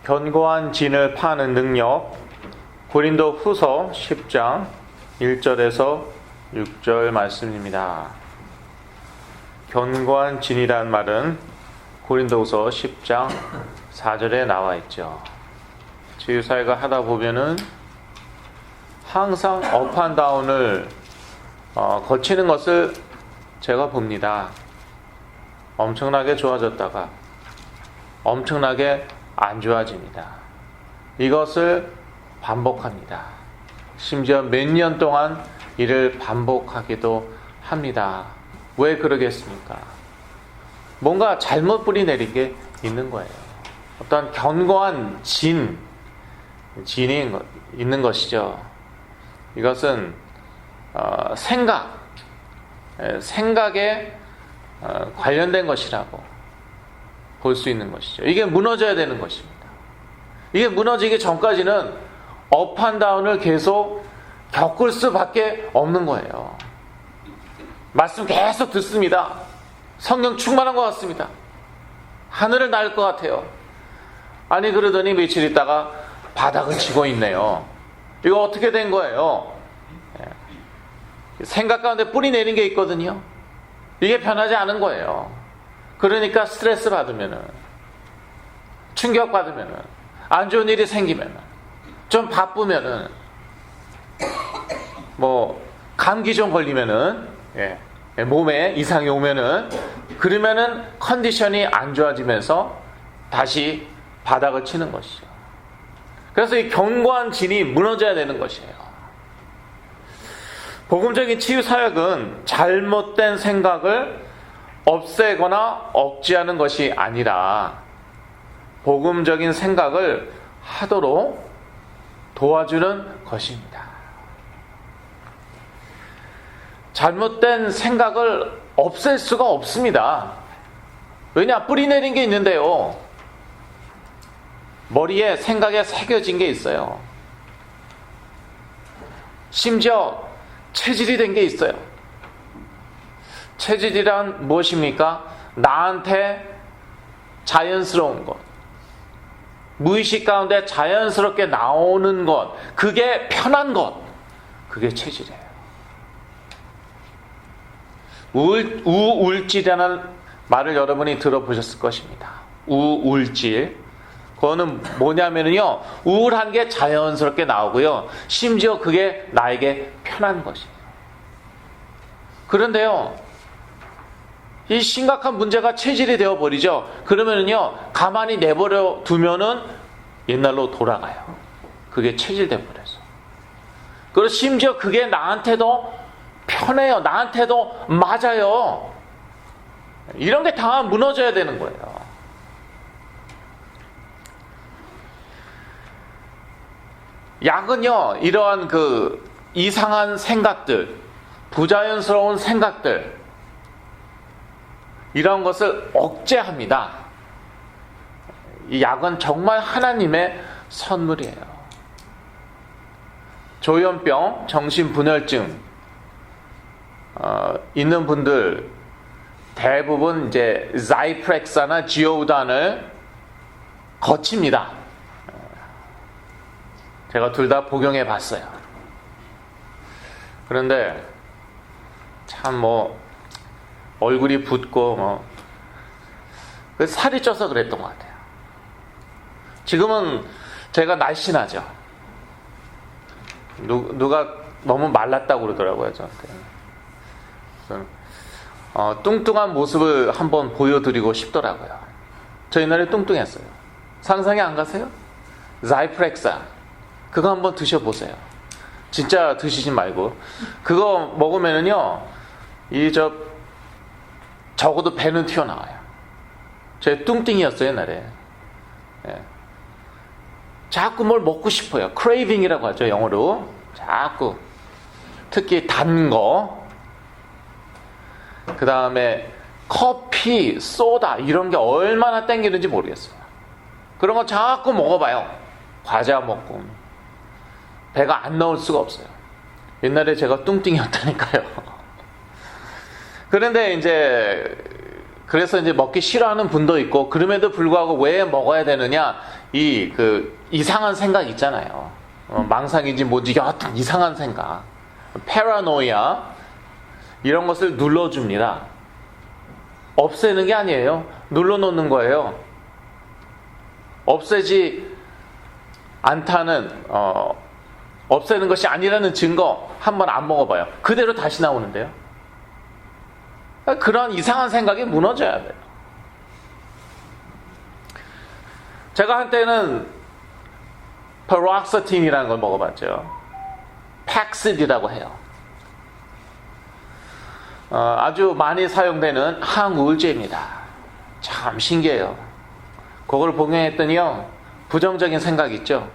견고한 진을 파는 능력, 고린도 후서 10장 1절에서 6절 말씀입니다. 견고한 진이란 말은 고린도후서 10장 4절에 나와 있죠. 치유사회가 하다 보면은 항상 업앤다운을 거치는 것을 제가 봅니다. 엄청나게 좋아졌다가 엄청나게 안 좋아집니다. 이것을 반복합니다. 심지어 몇 년 동안 이를 반복하기도 합니다. 왜 그러겠습니까? 뭔가 잘못 뿌리 내린 게 있는 거예요. 어떤 견고한 진이 있는 것이죠. 이것은 생각에 관련된 것이라고 볼 수 있는 것이죠. 이게 무너져야 되는 것입니다. 이게 무너지기 전까지는 업앤다운을 계속 겪을 수밖에 없는 거예요. 말씀 계속 듣습니다. 성령 충만한 것 같습니다. 하늘을 날 것 같아요. 아니 그러더니 며칠 있다가 바닥을 치고 있네요. 이거 어떻게 된 거예요? 생각 가운데 뿌리 내린 게 있거든요. 이게 변하지 않은 거예요. 그러니까 스트레스 받으면은, 충격 받으면은, 안 좋은 일이 생기면은, 좀 바쁘면은, 감기 좀 걸리면은, 몸에 이상이 오면은, 그러면은 컨디션이 안 좋아지면서 다시 바닥을 치는 것이죠. 그래서 이 견고한 진이 무너져야 되는 것이에요. 복음적인 치유 사역은 잘못된 생각을 없애거나 억제하는 것이 아니라 복음적인 생각을 하도록 도와주는 것입니다. 잘못된 생각을 없앨 수가 없습니다. 왜냐? 뿌리 내린 게 있는데요. 머리에 생각에 새겨진 게 있어요. 심지어 체질이 된 게 있어요. 체질이란 무엇입니까? 나한테 자연스러운 것, 무의식 가운데 자연스럽게 나오는 것, 그게 편한 것, 그게 체질이에요. 우울질이라는 말을 여러분이 들어보셨을 것입니다. 우울질. 그거는 뭐냐면요, 우울한 게 자연스럽게 나오고요, 심지어 그게 나에게 편한 것이에요. 그런데요, 이 심각한 문제가 체질이 되어버리죠. 그러면은요, 가만히 내버려 두면은 옛날로 돌아가요. 그게 체질 되어버려서. 그리고 심지어 그게 나한테도 편해요. 나한테도 맞아요. 이런 게 다 무너져야 되는 거예요. 약은요, 이러한 이상한 생각들, 부자연스러운 생각들, 이런 것을 억제합니다. 이 약은 정말 하나님의 선물이에요. 조현병, 정신분열증 있는 분들 대부분 이제 자이프렉사나 지오단을 거칩니다. 제가 둘 다 복용해 봤어요. 그런데 참 얼굴이 붓고 살이 쪄서 그랬던 것 같아요. 지금은 제가 날씬하죠. 누가 너무 말랐다고 그러더라고요, 저한테. 뚱뚱한 모습을 한번 보여드리고 싶더라고요. 저 옛날에 뚱뚱했어요. 상상이 안 가세요? 자이프렉사 그거 한번 드셔보세요. 진짜 드시지 말고. 그거 먹으면은요, 적어도 배는 튀어나와요. 제 뚱뚱이었어요, 옛날에. 자꾸 뭘 먹고 싶어요. 크레이빙이라고 하죠, 영어로. 자꾸. 특히 단 거. 그 다음에 커피, 소다, 이런 게 얼마나 땡기는지 모르겠어요. 그런 거 자꾸 먹어봐요. 과자 먹고. 배가 안 나올 수가 없어요. 옛날에 제가 뚱뚱이었다니까요. 그런데 그래서 이제 먹기 싫어하는 분도 있고, 그럼에도 불구하고 왜 먹어야 되느냐? 이상한 생각 있잖아요. 망상인지 뭐지 여하튼 이상한 생각, 패러노이아 이런 것을 눌러줍니다. 없애는 게 아니에요. 눌러놓는 거예요. 없애지 않다는 없애는 것이 아니라는 증거 한번 안 먹어봐요. 그대로 다시 나오는데요. 그런 이상한 생각이 무너져야 돼요. 제가 한때는 paroxetin이라는 걸 먹어봤죠. 팩시드라고 해요. 아주 많이 사용되는 항우울제입니다. 참 신기해요. 그걸 복용했더니요, 부정적인 생각 있죠.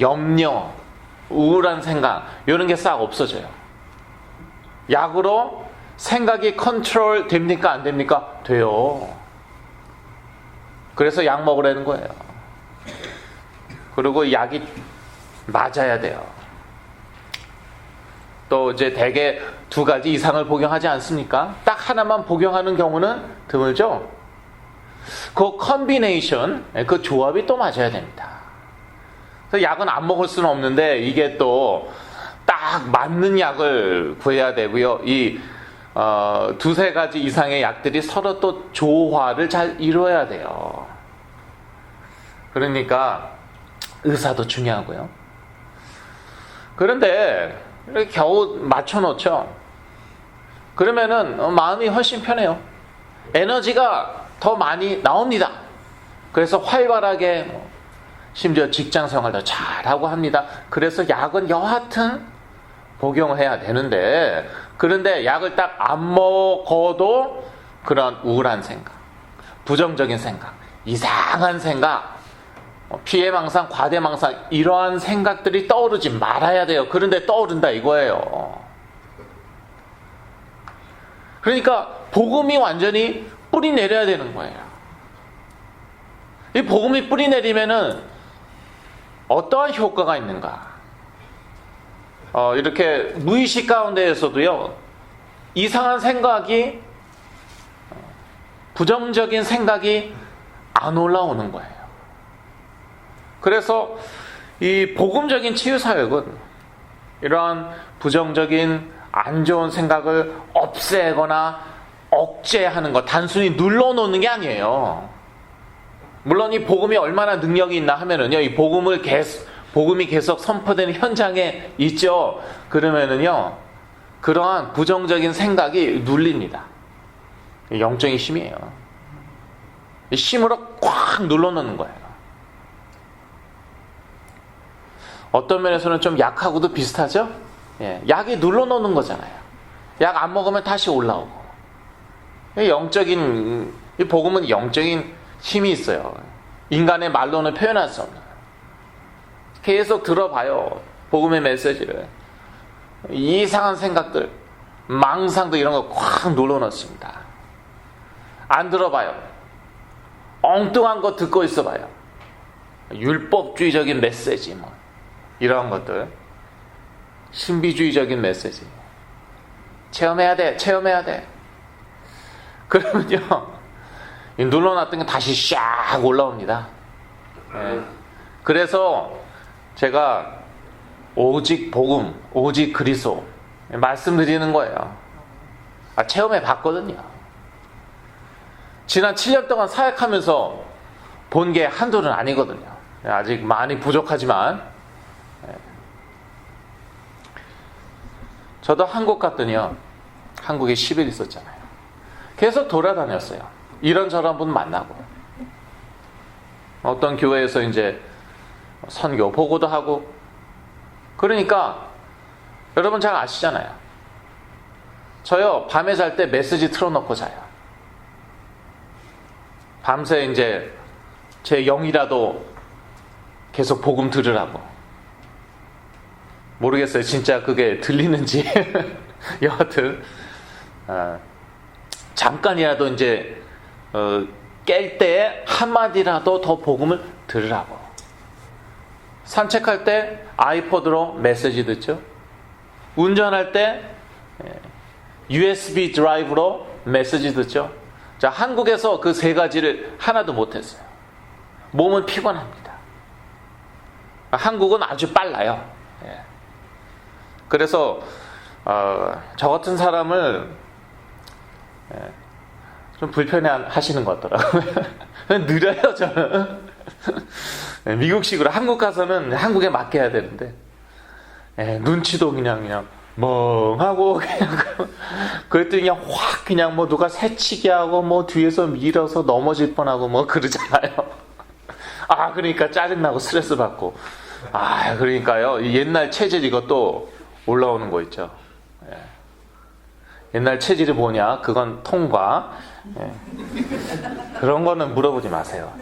염려, 우울한 생각 이런 게 싹 없어져요. 약으로 생각이 컨트롤 됩니까? 안 됩니까? 돼요. 그래서 약 먹으라는 거예요. 그리고 약이 맞아야 돼요. 또 이제 대개 2가지 이상을 복용하지 않습니까? 딱 하나만 복용하는 경우는 드물죠? 그 컨비네이션, 그 조합이 또 맞아야 됩니다. 그래서 약은 안 먹을 수는 없는데 이게 또 딱 맞는 약을 구해야 되고요. 이 2-3가지 이상의 약들이 서로 또 조화를 잘 이루어야 돼요. 그러니까 의사도 중요하고요. 그런데 이렇게 겨우 맞춰놓죠. 그러면은 마음이 훨씬 편해요. 에너지가 더 많이 나옵니다. 그래서 활발하게 심지어 직장 생활도 잘하고 합니다. 그래서 약은 여하튼 복용해야 되는데, 그런데 약을 딱 안 먹어도 그런 우울한 생각, 부정적인 생각, 이상한 생각, 피해망상, 과대망상 이러한 생각들이 떠오르지 말아야 돼요. 그런데 떠오른다 이거예요. 그러니까 복음이 완전히 뿌리 내려야 되는 거예요. 이 복음이 뿌리 내리면은 어떠한 효과가 있는가? 이렇게 무의식 가운데에서도요, 이상한 생각이, 부정적인 생각이 안 올라오는 거예요. 그래서 이 복음적인 치유사역은 이러한 부정적인 안 좋은 생각을 없애거나 억제하는 것, 단순히 눌러놓는 게 아니에요. 물론 이 복음이 얼마나 능력이 있나 하면은요, 이 복음이 계속 선포되는 현장에 있죠. 그러면은요, 그러한 부정적인 생각이 눌립니다. 영적인 힘이에요. 힘으로 꽉 눌러놓는 거예요. 어떤 면에서는 좀 약하고도 비슷하죠? 예, 약이 눌러놓는 거잖아요. 약 안 먹으면 다시 올라오고. 이 복음은 영적인 힘이 있어요. 인간의 말로는 표현할 수 없는. 계속 들어봐요. 복음의 메시지를. 이상한 생각들, 망상도 이런 거 꽉 눌러놓습니다. 안 들어봐요. 엉뚱한 거 듣고 있어봐요. 율법주의적인 메시지, 뭐 이런 것들, 신비주의적인 메시지. 체험해야 돼. 그러면요, 눌러놨던 게 다시 샥 올라옵니다. 예. 그래서 제가 오직 복음, 오직 그리스도 말씀드리는 거예요. 체험해 봤거든요. 지난 7년 동안 사역하면서 본 게 한둘은 아니거든요. 아직 많이 부족하지만, 저도 한국 갔더니요, 한국에 10일 있었잖아요. 계속 돌아다녔어요. 이런저런 분 만나고, 어떤 교회에서 이제 선교 보고도 하고. 그러니까 여러분 잘 아시잖아요. 저요, 밤에 잘 때 메시지 틀어놓고 자요. 밤새 이제 제 영이라도 계속 복음 들으라고. 모르겠어요, 진짜 그게 들리는지. 여하튼 잠깐이라도 이제 깰 때 한마디라도 더 복음을 들으라고. 산책할 때 아이포드로 메시지 듣죠. 운전할 때 USB 드라이브로 메시지 듣죠. 자, 한국에서 그 3가지를 하나도 못했어요. 몸은 피곤합니다. 한국은 아주 빨라요. 예. 그래서 저 같은 사람을 좀 불편해 하시는 것 같더라고요. 느려요, 저는. 미국식으로 한국 가서는 한국에 맡겨야 되는데, 눈치도 그냥 멍하고, 그냥, 그랬더니 그냥 확, 그냥 뭐 누가 새치기 하고, 뭐 뒤에서 밀어서 넘어질 뻔하고, 뭐 그러잖아요. 그러니까 짜증나고 스트레스 받고. 그러니까요. 옛날 체질 이것도 올라오는 거 있죠. 옛날 체질이 뭐냐? 그건 통과. 그런 거는 물어보지 마세요.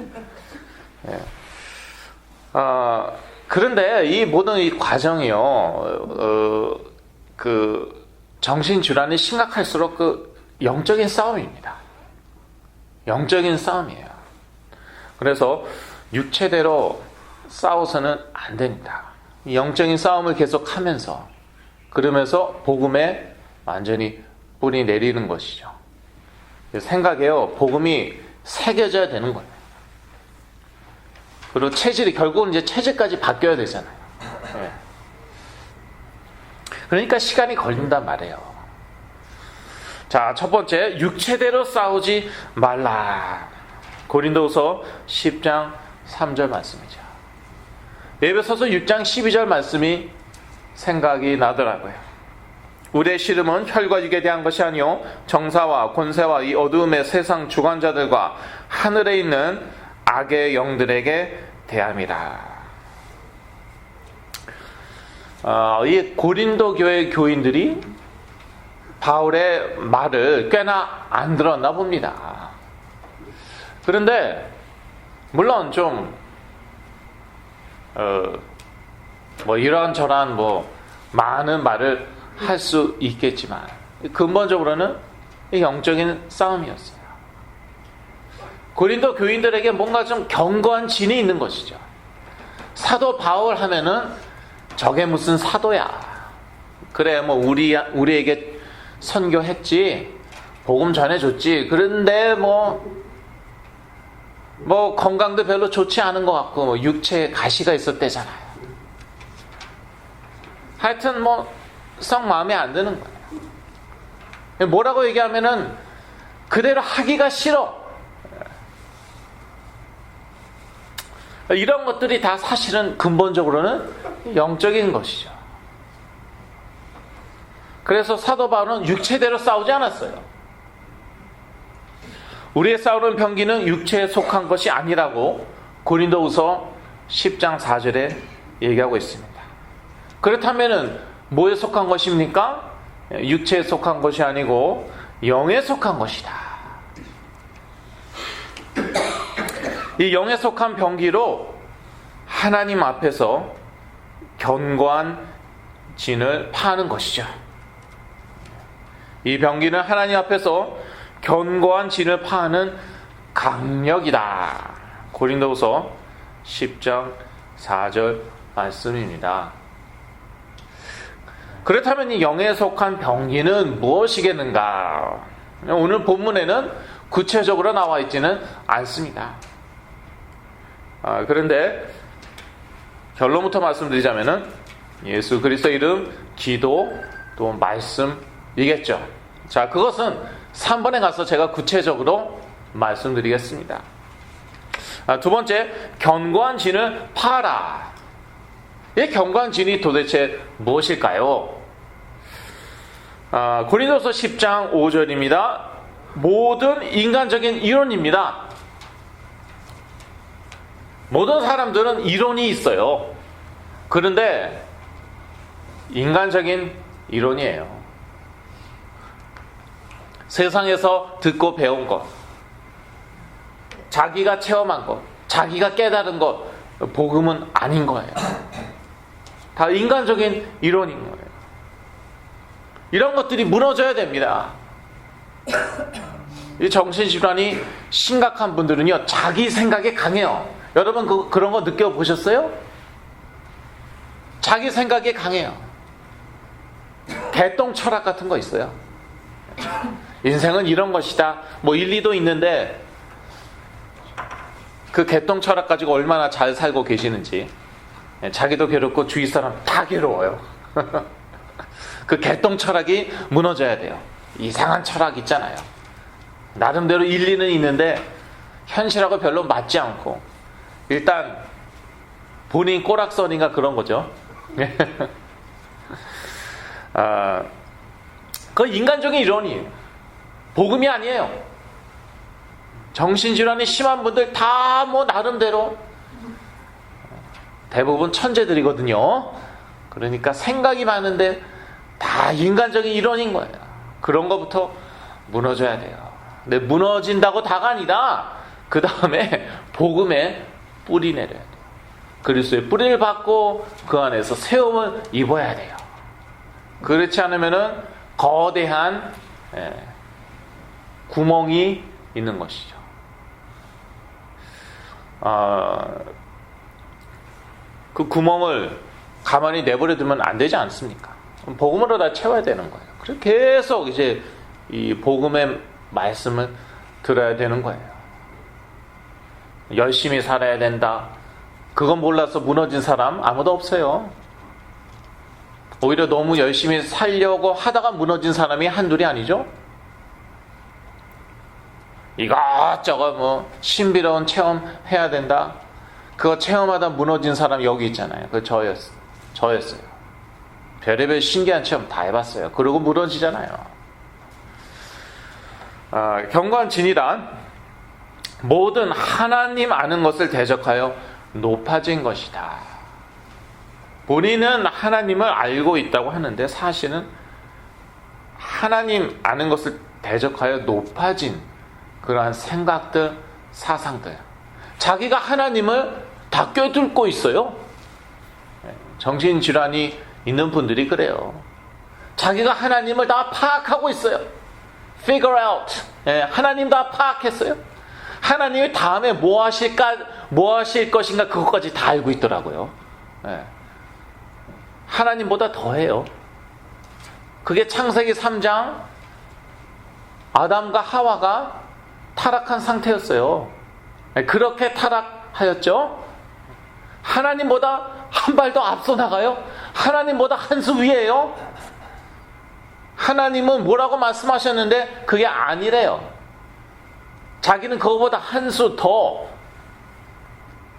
그런데 이 모든 이 과정이요, 그 정신질환이 심각할수록 그 영적인 싸움입니다. 영적인 싸움이에요. 그래서 육체대로 싸워서는 안 됩니다. 영적인 싸움을 계속하면서, 그러면서 복음에 완전히 뿌리 내리는 것이죠. 생각해요. 복음이 새겨져야 되는 거예요. 그리고 체질이, 결국은 이제 체질까지 바뀌어야 되잖아요. 그러니까 시간이 걸린단 말이에요. 자, 첫 번째, 육체대로 싸우지 말라. 고린도후서 10장 3절 말씀이죠. 에베소서 6장 12절 말씀이 생각이 나더라고요. 우리의 씨름은 혈과 육에 대한 것이 아니요 정사와 권세와 이 어두움의 세상 주관자들과 하늘에 있는 악의 영들에게 대함이라. 이 고린도 교회 교인들이 바울의 말을 꽤나 안 들었나 봅니다. 그런데 물론 좀 뭐 이런저런 뭐 많은 말을 할 수 있겠지만 근본적으로는 영적인 싸움이었어요. 고린도 교인들에게 뭔가 좀 견고한 진이 있는 것이죠. 사도 바울 하면은 저게 무슨 사도야. 그래 뭐 우리에게 선교했지, 복음 전해줬지. 그런데 뭐 건강도 별로 좋지 않은 것 같고 뭐 육체에 가시가 있었대잖아요. 하여튼 썩 마음에 안 드는 거예요. 뭐라고 얘기하면은 그대로 하기가 싫어. 이런 것들이 다 사실은 근본적으로는 영적인 것이죠. 그래서 사도 바울은 육체대로 싸우지 않았어요. 우리의 싸우는 병기는 육체에 속한 것이 아니라고 고린도후서 10장 4절에 얘기하고 있습니다. 그렇다면은 뭐에 속한 것입니까? 육체에 속한 것이 아니고 영에 속한 것이다. 이 영에 속한 병기로 하나님 앞에서 견고한 진을 파는 것이죠. 이 병기는 하나님 앞에서 견고한 진을 파는 강력이다. 고린도후서 10장 4절 말씀입니다. 그렇다면 이 영에 속한 병기는 무엇이겠는가? 오늘 본문에는 구체적으로 나와 있지는 않습니다. 그런데 결론부터 말씀드리자면은 예수 그리스도 이름, 기도, 또 말씀이겠죠. 자, 그것은 3번에 가서 제가 구체적으로 말씀드리겠습니다. 두 번째, 견고한 진을 파라. 이 견고한 진이 도대체 무엇일까요? 고린도서 10장 5절입니다. 모든 인간적인 이론입니다. 모든 사람들은 이론이 있어요. 그런데 인간적인 이론이에요. 세상에서 듣고 배운 것, 자기가 체험한 것, 자기가 깨달은 것, 복음은 아닌 거예요. 다 인간적인 이론인 거예요. 이런 것들이 무너져야 됩니다. 이 정신질환이 심각한 분들은요, 자기 생각에 강해요. 여러분 그런 거 느껴보셨어요? 자기 생각에 강해요. 개똥 철학 같은 거 있어요. 인생은 이런 것이다. 뭐 일리도 있는데 그 개똥 철학 가지고 얼마나 잘 살고 계시는지. 자기도 괴롭고 주위 사람 다 괴로워요. 그 개똥 철학이 무너져야 돼요. 이상한 철학 있잖아요. 나름대로 일리는 있는데 현실하고 별로 맞지 않고, 일단 본인 꼬락선인가 그런 거죠. 그 인간적인 이론이에요. 복음이 아니에요. 정신질환이 심한 분들 다 뭐 나름대로 대부분 천재들이거든요. 그러니까 생각이 많은데 다 인간적인 이론인 거예요. 그런 거부터 무너져야 돼요. 근데 무너진다고 다가 아니다. 그 다음에 복음에 뿌리 내려야 돼요. 그리스도의 뿌리를 받고 그 안에서 세움을 입어야 돼요. 그렇지 않으면은 거대한 구멍이 있는 것이죠. 그 구멍을 가만히 내버려 두면 안 되지 않습니까? 복음으로 다 채워야 되는 거예요. 그래서 계속 이제 이 복음의 말씀을 들어야 되는 거예요. 열심히 살아야 된다. 그건 몰라서 무너진 사람 아무도 없어요. 오히려 너무 열심히 살려고 하다가 무너진 사람이 한둘이 아니죠. 이것저것 뭐 신비로운 체험 해야 된다. 그거 체험하다 무너진 사람 여기 있잖아요. 그 저였어요. 별의별 신기한 체험 다 해봤어요. 그러고 무너지잖아요. 경건진이란 모든 하나님 아는 것을 대적하여 높아진 것이다. 본인은 하나님을 알고 있다고 하는데 사실은 하나님 아는 것을 대적하여 높아진 그러한 생각들, 사상들. 자기가 하나님을 다 꿰뚫고 있어요. 정신질환이 있는 분들이 그래요. 자기가 하나님을 다 파악하고 있어요. Figure out. 하나님 다 파악했어요. 하나님이 다음에 뭐 하실 것인가 그것까지 다 알고 있더라고요. 하나님보다 더해요. 그게 창세기 3장 아담과 하와가 타락한 상태였어요. 그렇게 타락하였죠. 하나님보다 한 발 더 앞서 나가요. 하나님보다 한 수 위에요. 하나님은 뭐라고 말씀하셨는데 그게 아니래요. 자기는 그거보다 한 수 더,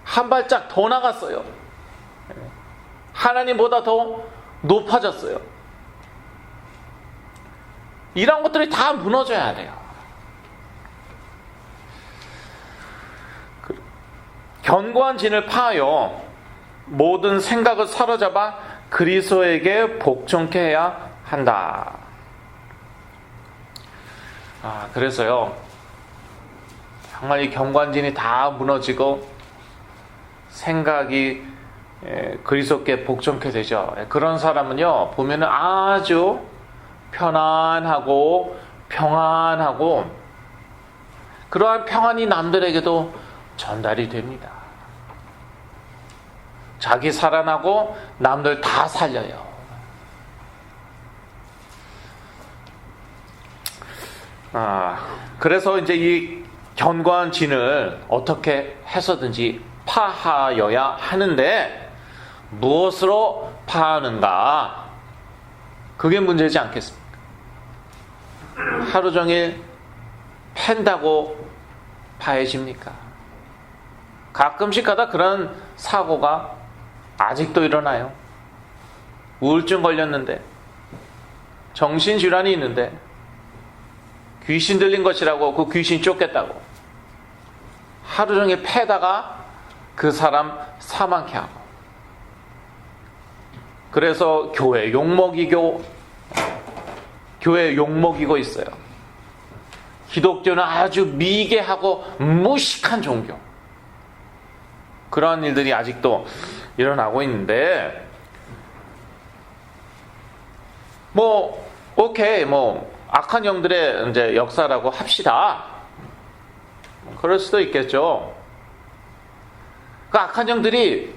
한 발짝 더 나갔어요. 하나님보다 더 높아졌어요. 이런 것들이 다 무너져야 돼요. 견고한 진을 파하여 모든 생각을 사로잡아 그리스도에게 복종케 해야 한다. 그래서요, 정말 이 견고한 진이 다 무너지고 생각이 그리스도께 복종케 되죠. 그런 사람은요, 보면은 아주 편안하고 평안하고, 그러한 평안이 남들에게도 전달이 됩니다. 자기 살아나고 남들 다 살려요. 그래서 이제 이 견고한 진을 어떻게 해서든지 파하여야 하는데, 무엇으로 파하는가? 그게 문제지 않겠습니까? 하루 종일 팬다고 파해집니까? 가끔씩 하다 그런 사고가 아직도 일어나요. 우울증 걸렸는데, 정신질환이 있는데, 귀신 들린 것이라고 그 귀신 쫓겠다고 하루 종일 패다가 그 사람 사망케 하고, 그래서 교회 욕먹이고 있어요. 기독교는 아주 미개하고 무식한 종교. 그러한 일들이 아직도 일어나고 있는데, 오케이, 악한 영들의 이제 역사라고 합시다. 그럴 수도 있겠죠. 그 악한 영들이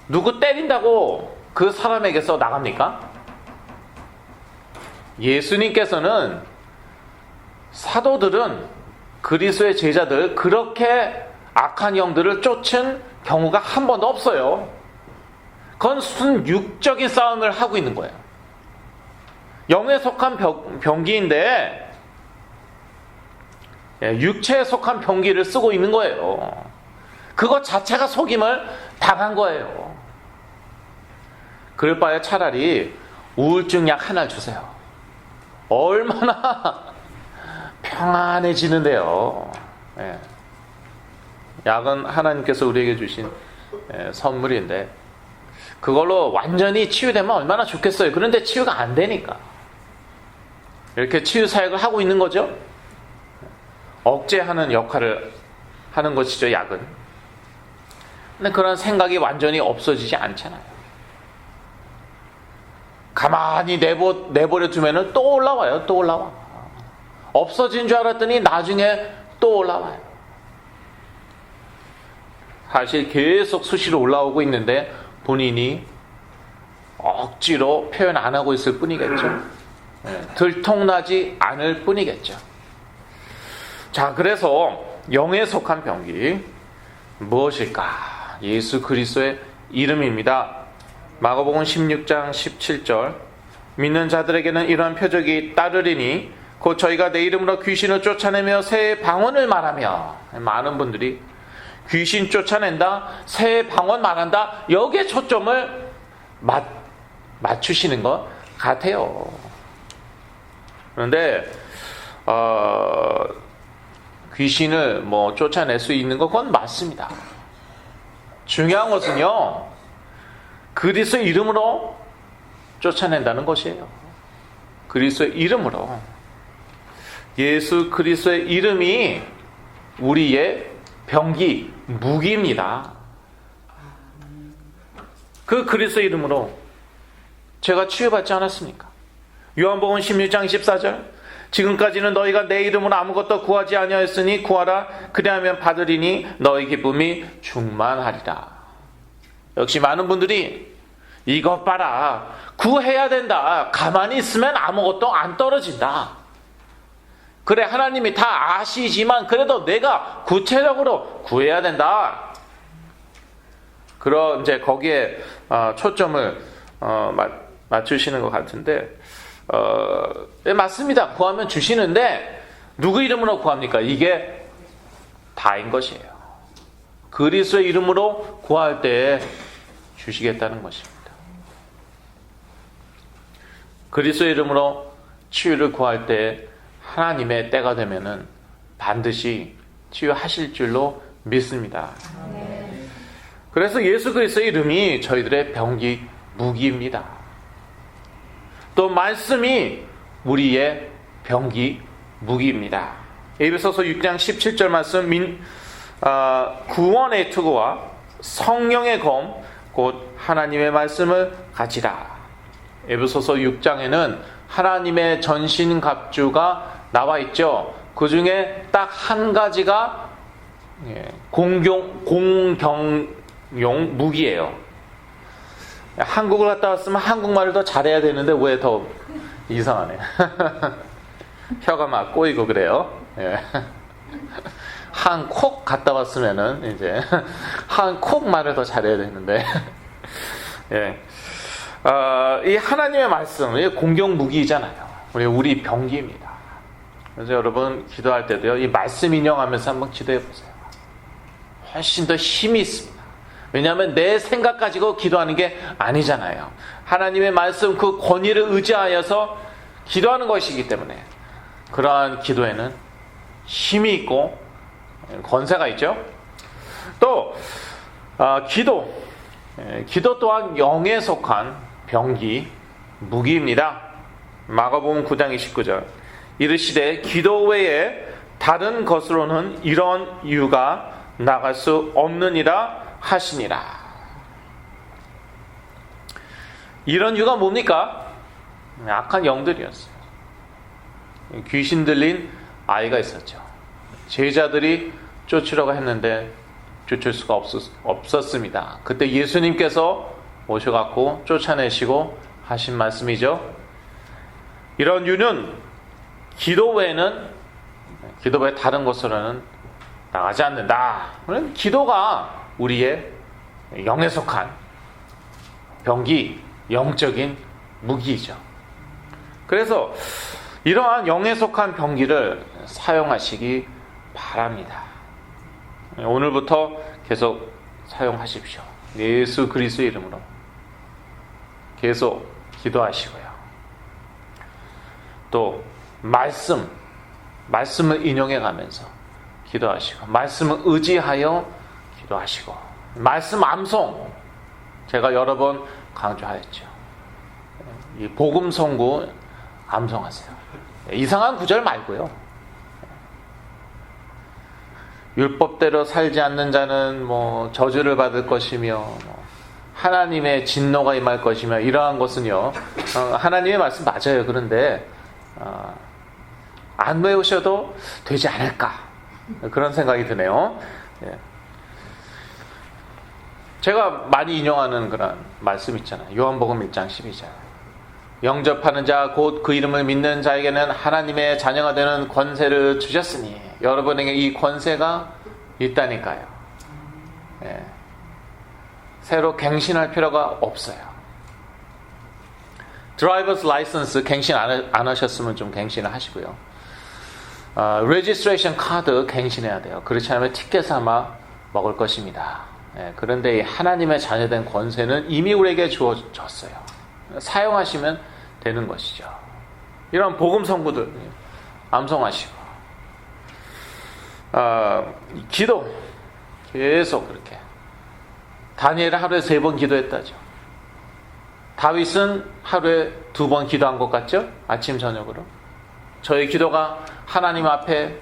누구 때린다고 그 사람에게서 나갑니까? 예수님께서는 사도들은 그리스도의 제자들 그렇게 악한 영들을 쫓은 경우가 한 번도 없어요. 그건 무슨 육적인 싸움을 하고 있는 거예요. 영에 속한 병기인데 육체에 속한 병기를 쓰고 있는 거예요. 그것 자체가 속임을 당한 거예요. 그럴 바에 차라리 우울증 약 하나 주세요. 얼마나 평안해지는데요. 약은 하나님께서 우리에게 주신 선물인데 그걸로 완전히 치유되면 얼마나 좋겠어요. 그런데 치유가 안 되니까 이렇게 치유 사역을 하고 있는 거죠. 억제하는 역할을 하는 것이죠, 약은. 근데 그런 생각이 완전히 없어지지 않잖아요. 가만히 내버려 두면은 또 올라와요. 또 올라와. 없어진 줄 알았더니 나중에 또 올라와요. 사실 계속 수시로 올라오고 있는데 본인이 억지로 표현 안 하고 있을 뿐이겠죠. 들통나지 않을 뿐이겠죠. 자, 그래서 영에 속한 병기 무엇일까? 예수 그리스도의 이름입니다. 마가복음 16장 17절 믿는 자들에게는 이러한 표적이 따르리니 곧 저희가 내 이름으로 귀신을 쫓아내며 새 방언을 말하며. 많은 분들이 귀신 쫓아낸다, 새 방언 말한다, 여기에 초점을 맞추시는 것 같아요. 그런데 귀신을 쫓아낼 수 있는 것, 그건 맞습니다. 중요한 것은요, 그리스도의 이름으로 쫓아낸다는 것이에요. 그리스도의 이름으로. 예수 그리스도의 이름이 우리의 병기, 무기입니다. 그 그리스도의 이름으로 제가 치유받지 않았습니까? 요한복음 16장 14절 지금까지는 너희가 내 이름으로 아무것도 구하지 아니하였으니 구하라 그리하면 받으리니 너희 기쁨이 충만하리라. 역시 많은 분들이 이것 봐라, 구해야 된다, 가만히 있으면 아무것도 안 떨어진다. 그래, 하나님이 다 아시지만 그래도 내가 구체적으로 구해야 된다. 그런 이제 거기에 초점을 맞추시는 것 같은데, 맞습니다. 구하면 주시는데 누구 이름으로 구합니까? 이게 다인 것이에요. 그리스도의 이름으로 구할 때 주시겠다는 것입니다. 그리스도의 이름으로 치유를 구할 때 하나님의 때가 되면은 반드시 치유하실 줄로 믿습니다. 그래서 예수 그리스도의 이름이 저희들의 병기 무기입니다. 또 말씀이 우리의 병기 무기입니다. 에베소서 6장 17절 말씀, 구원의 투구와 성령의 검 곧 하나님의 말씀을 가지라. 에베소서 6장에는 하나님의 전신갑주가 나와 있죠. 그 중에 딱 한 가지가 공경용 무기예요. 한국을 갔다 왔으면 한국말을 더 잘해야 되는데 왜 더 이상하네. 혀가 막 꼬이고 그래요. 한콕 갔다 왔으면은 이제 한콕 말을 더 잘해야 되는데 이 하나님의 말씀, 이 공경 무기이잖아요. 우리 병기입니다. 그래서 여러분 기도할 때도요, 이 말씀 인용하면서 한번 기도해 보세요. 훨씬 더 힘이 있습니다. 왜냐하면 내 생각 가지고 기도하는 게 아니잖아요. 하나님의 말씀, 그 권위를 의지하여서 기도하는 것이기 때문에 그러한 기도에는 힘이 있고 권세가 있죠. 또 기도 또한 영에 속한 병기 무기입니다. 마가복음 9장 29절 이르시되 기도 외에 다른 것으로는 이런 유가 나갈 수 없느니라 하시니라. 이런 유가 뭡니까? 악한 영들이었어요. 귀신 들린 아이가 있었죠. 제자들이 쫓으려고 했는데 쫓을 수가 없었습니다. 그때 예수님께서 오셔갖고 쫓아내시고 하신 말씀이죠. 이런 유는 기도 외에 다른 것으로는 나가지 않는다. 기도가 우리의 영에 속한 병기, 영적인 무기이죠. 그래서 이러한 영에 속한 병기를 사용하시기 바랍니다. 오늘부터 계속 사용하십시오. 예수 그리스도의 이름으로 계속 기도하시고요. 또 말씀을 인용해 가면서 기도하시고, 말씀을 의지하여 기도하시고, 말씀 암송, 제가 여러 번 강조하였죠. 이 복음 선고 암송하세요. 이상한 구절 말고요. 율법대로 살지 않는 자는 저주를 받을 것이며 하나님의 진노가 임할 것이며, 이러한 것은요, 하나님의 말씀 맞아요. 그런데 안 외우셔도 되지 않을까, 그런 생각이 드네요. 제가 많이 인용하는 그런 말씀 있잖아요. 요한복음 1장 12절. 영접하는 자 곧 그 이름을 믿는 자에게는 하나님의 자녀가 되는 권세를 주셨으니, 여러분에게 이 권세가 있다니까요. 새로 갱신할 필요가 없어요. 드라이버스 라이선스 갱신 안 하셨으면 좀 갱신을 하시고요. 레지스트레이션 카드 갱신해야 돼요. 그렇지 않으면 티켓 삼아 먹을 것입니다. 그런데 이 하나님의 자녀된 권세는 이미 우리에게 주어졌어요. 사용하시면 되는 것이죠. 이런 복음 선구들 암송하시고, 기도 계속 그렇게. 다니엘은 하루에 3번 기도했다죠. 다윗은 하루에 2번 기도한 것 같죠? 아침 저녁으로. 저희 기도가 하나님 앞에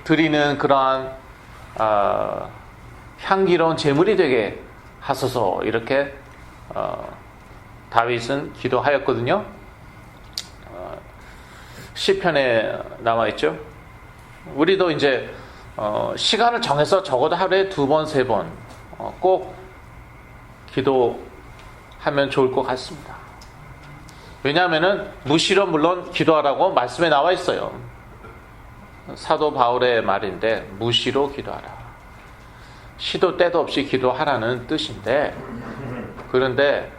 드리는 그러한 향기로운 제물이 되게 하소서, 이렇게 다윗은 기도하였거든요. 시편에 나와 있죠. 우리도 이제 시간을 정해서 적어도 하루에 2번, 3번 꼭 기도하면 좋을 것 같습니다. 왜냐하면은 무시로 물론 기도하라고 말씀에 나와 있어요. 사도 바울의 말인데, 무시로 기도하라. 시도 때도 없이 기도하라는 뜻인데, 그런데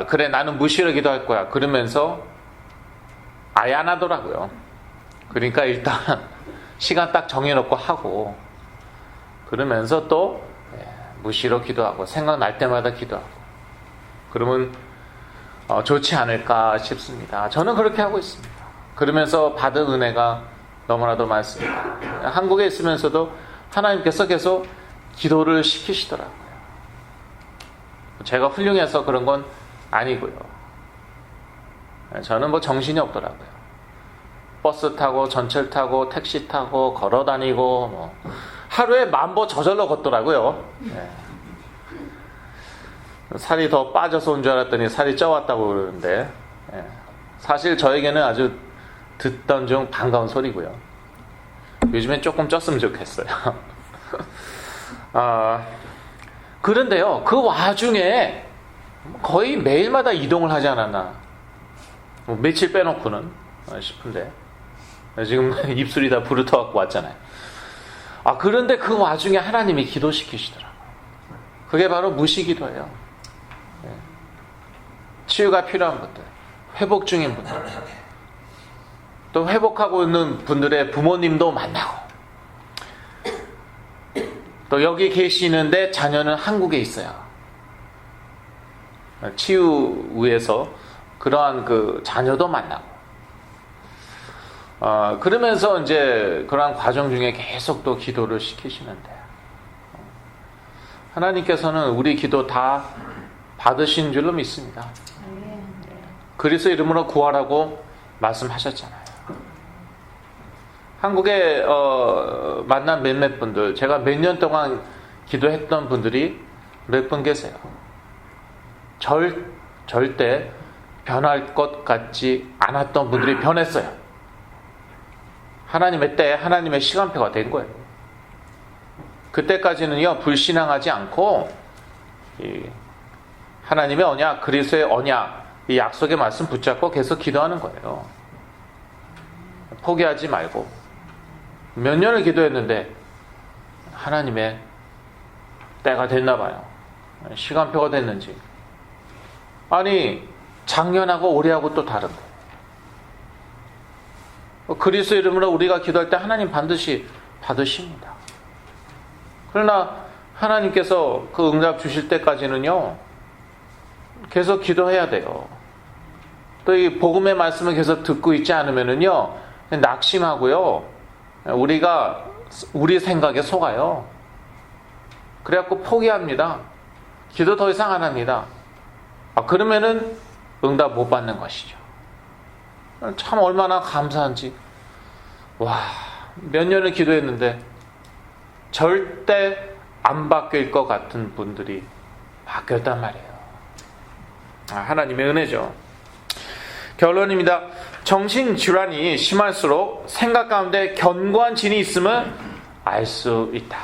그래 나는 무시로 기도할 거야 그러면서 아예 안 하더라고요. 그러니까 일단 시간 딱 정해놓고 하고, 그러면서 또 무시로 기도하고, 생각날 때마다 기도하고, 그러면 좋지 않을까 싶습니다. 저는 그렇게 하고 있습니다. 그러면서 받은 은혜가 너무나도 많습니다. 한국에 있으면서도 하나님께서 계속 기도를 시키시더라고요. 제가 훌륭해서 그런 건 아니고요. 저는 정신이 없더라고요. 버스 타고, 전철 타고, 택시 타고, 걸어 다니고, 하루에 10,000보 저절로 걷더라고요. 살이 더 빠져서 온 줄 알았더니 살이 쪄왔다고 그러는데, 사실 저에게는 아주 듣던 중 반가운 소리고요. 요즘엔 조금 쪘으면 좋겠어요. 그런데요, 그 와중에 거의 매일마다 이동을 하지 않았나, 며칠 빼놓고는 싶은데, 지금 입술이 다 부르터갖고 왔잖아요. 그런데 그 와중에 하나님이 기도시키시더라고요. 그게 바로 무시기도예요. 치유가 필요한 분들, 회복 중인 분들, 또 회복하고 있는 분들의 부모님도 만나고, 또 여기 계시는데 자녀는 한국에 있어요. 치유에서 그러한 그 자녀도 만나고, 그러면서 이제 그러한 과정 중에 계속 또 기도를 시키시는데, 하나님께서는 우리 기도 다 받으신 줄로 믿습니다. 그리스도 이름으로 구하라고 말씀하셨잖아요. 한국에 만난 몇몇 분들, 제가 몇 년 동안 기도했던 분들이 몇 분 계세요. 절대 변할 것 같지 않았던 분들이 변했어요. 하나님의 때, 하나님의 시간표가 된 거예요. 그때까지는요, 불신앙하지 않고 하나님의 언약, 그리스도의 언약, 이 약속의 말씀 붙잡고 계속 기도하는 거예요. 포기하지 말고. 몇 년을 기도했는데 하나님의 때가 됐나 봐요. 시간표가 됐는지. 아니 작년하고 올해하고 또 다른 거예요. 그리스도 이름으로 우리가 기도할 때 하나님 반드시 받으십니다. 그러나 하나님께서 그 응답 주실 때까지는요 계속 기도해야 돼요. 또 이 복음의 말씀을 계속 듣고 있지 않으면은요 낙심하고요 우리가 우리 생각에 속아요. 그래갖고 포기합니다. 기도 더 이상 안 합니다. 그러면은 응답 못 받는 것이죠. 참 얼마나 감사한지. 와, 몇 년을 기도했는데 절대 안 바뀔 것 같은 분들이 바뀌었단 말이에요. 하나님의 은혜죠. 결론입니다. 정신질환이 심할수록 생각 가운데 견고한 진이 있음을 알 수 있다.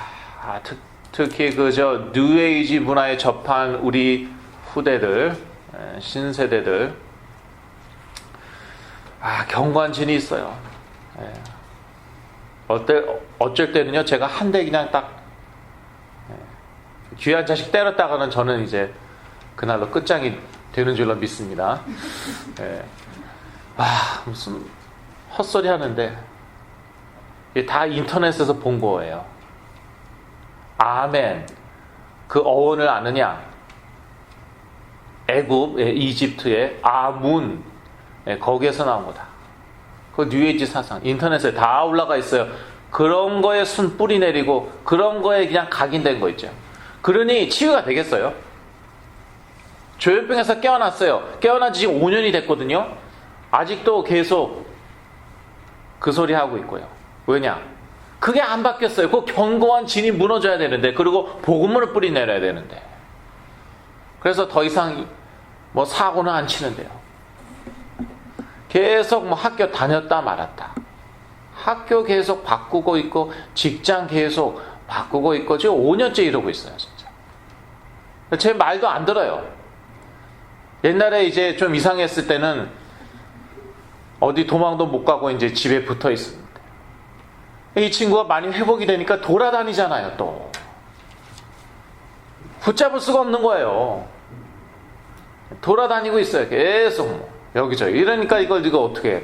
특히 그저 뉴에이지 문화에 접한 우리 후대들, 신세대들, 견고한 진이 있어요. 어쩔 때는요, 제가 한 대 그냥 딱 귀한 자식 때렸다가는 저는 이제 그날로 끝장이 되는 줄로 믿습니다. 무슨 헛소리 하는데 이게 다 인터넷에서 본 거예요. 아멘. 그 어원을 아느냐? 애굽, 이집트의 아문, 거기에서 나온 거다. 그 뉴에이지 사상, 인터넷에 다 올라가 있어요. 그런 거에 순 뿌리 내리고 그런 거에 그냥 각인된 거 있죠. 그러니 치유가 되겠어요? 조현병에서 깨어났어요. 깨어난 지 지금 5년이 됐거든요. 아직도 계속 그 소리 하고 있고요. 왜냐? 그게 안 바뀌었어요. 그 견고한 진이 무너져야 되는데, 그리고 복음으로 뿌리 내려야 되는데. 그래서 더 이상 사고는 안 치는데요. 계속 학교 다녔다 말았다. 학교 계속 바꾸고 있고, 직장 계속 바꾸고 있고, 지금 5년째 이러고 있어요, 진짜. 제 말도 안 들어요. 옛날에 이제 좀 이상했을 때는 어디 도망도 못 가고 이제 집에 붙어 있습니다. 이 친구가 많이 회복이 되니까 돌아다니잖아요, 또. 붙잡을 수가 없는 거예요. 돌아다니고 있어요. 계속 여기저기. 이러니까 이걸 어떻게 해,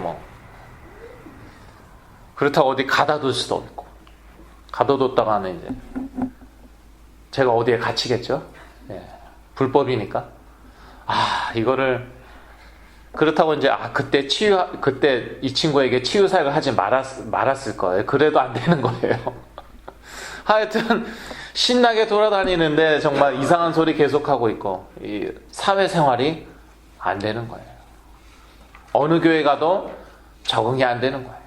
그렇다고 어디 가다 둘 수도 없고. 가둬뒀다가는 이제 제가 어디에 갇히겠죠? 불법이니까. 이거를 그렇다고 이제 그때 이 친구에게 치유 사역을 하지 말았을 거예요. 그래도 안 되는 거예요. 하여튼 신나게 돌아다니는데 정말 이상한 소리 계속하고 있고 이 사회생활이 안 되는 거예요. 어느 교회 가도 적응이 안 되는 거예요.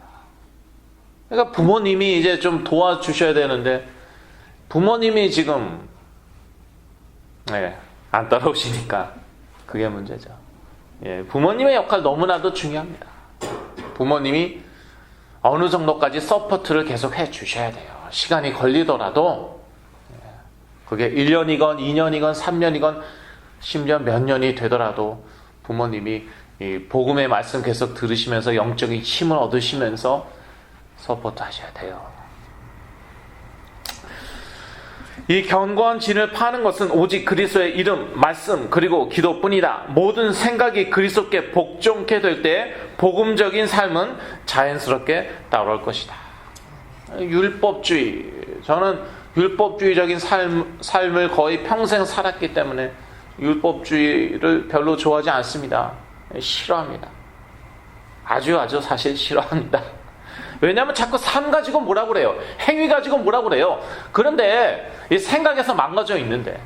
그러니까 부모님이 이제 좀 도와주셔야 되는데 부모님이 지금 안 따라오시니까 그게 문제죠. 부모님의 역할 너무나도 중요합니다. 부모님이 어느 정도까지 서포트를 계속 해 주셔야 돼요. 시간이 걸리더라도 그게 1년이건 2년이건 3년이건 심지어 몇 년이 되더라도 부모님이 이 복음의 말씀 계속 들으시면서 영적인 힘을 얻으시면서 서포트 하셔야 돼요. 이 견고한 진을 파는 것은 오직 그리스도의 이름, 말씀, 그리고 기도뿐이다. 모든 생각이 그리스도께 복종케 될 때 복음적인 삶은 자연스럽게 따라올 것이다. 율법주의. 저는 율법주의적인 삶을 거의 평생 살았기 때문에 율법주의를 별로 좋아하지 않습니다. 싫어합니다. 아주 사실 싫어합니다. 왜냐하면 자꾸 삶 가지고 뭐라 그래요. 행위 가지고 뭐라 그래요. 그런데 이 생각에서 망가져 있는데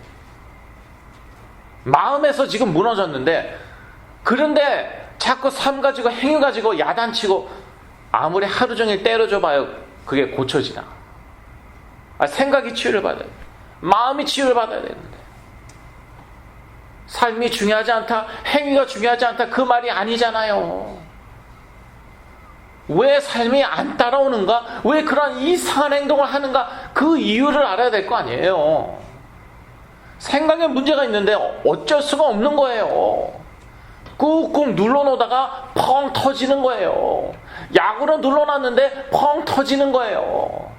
마음에서 지금 무너졌는데 그런데 자꾸 삶 가지고 행위 가지고 야단치고 아무리 하루 종일 때려줘 봐요. 그게 고쳐지나. 생각이 치유를 받아야 돼. 마음이 치유를 받아야 되는데 삶이 중요하지 않다. 행위가 중요하지 않다. 그 말이 아니잖아요. 왜 삶이 안 따라오는가? 왜 그런 이상한 행동을 하는가? 그 이유를 알아야 될 거 아니에요. 생각에 문제가 있는데 어쩔 수가 없는 거예요. 꾹꾹 눌러놓다가 펑 터지는 거예요. 약으로 눌러놨는데 펑 터지는 거예요.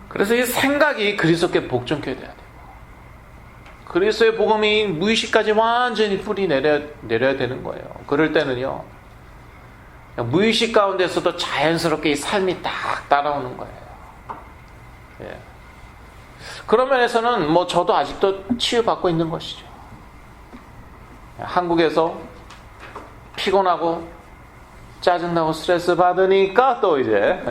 그래서 이 생각이 그리스도께 복종케 돼야 돼요. 그리스도의 복음이 무의식까지 완전히 뿌리 내려야 되는 거예요. 그럴 때는요, 무의식 가운데서도 자연스럽게 이 삶이 딱 따라오는 거예요. 예. 그런 면에서는 뭐 저도 아직도 치유받고 있는 것이죠. 한국에서 피곤하고 짜증나고 스트레스 받으니까 또 이제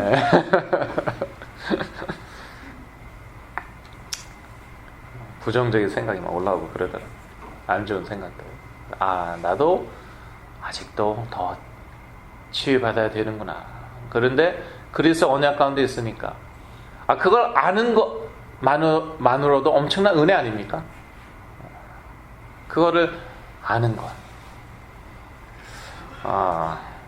부정적인 생각이 막 올라오고 그러더라고요. 안 좋은 생각들. 아, 나도 아직도 더 치유받아야 되는구나. 그런데 그리스도 언약 가운데 있으니까 그걸 아는 것만으로도 엄청난 은혜 아닙니까? 그거를 아는 것.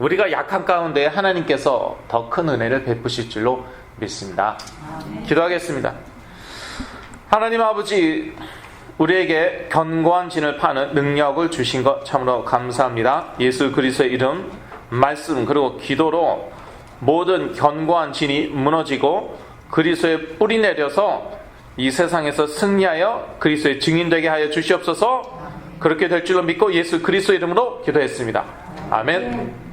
우리가 약한 가운데 하나님께서 더 큰 은혜를 베푸실 줄로 믿습니다. 기도하겠습니다. 하나님 아버지, 우리에게 견고한 진을 파는 능력을 주신 것 참으로 감사합니다. 예수 그리스도의 이름, 말씀, 그리고 기도로 모든 견고한 진이 무너지고 그리스도의 뿌리 내려서 이 세상에서 승리하여 그리스도의 증인되게 하여 주시옵소서. 그렇게 될 줄로 믿고 예수 그리스도 이름으로 기도했습니다. 아멘.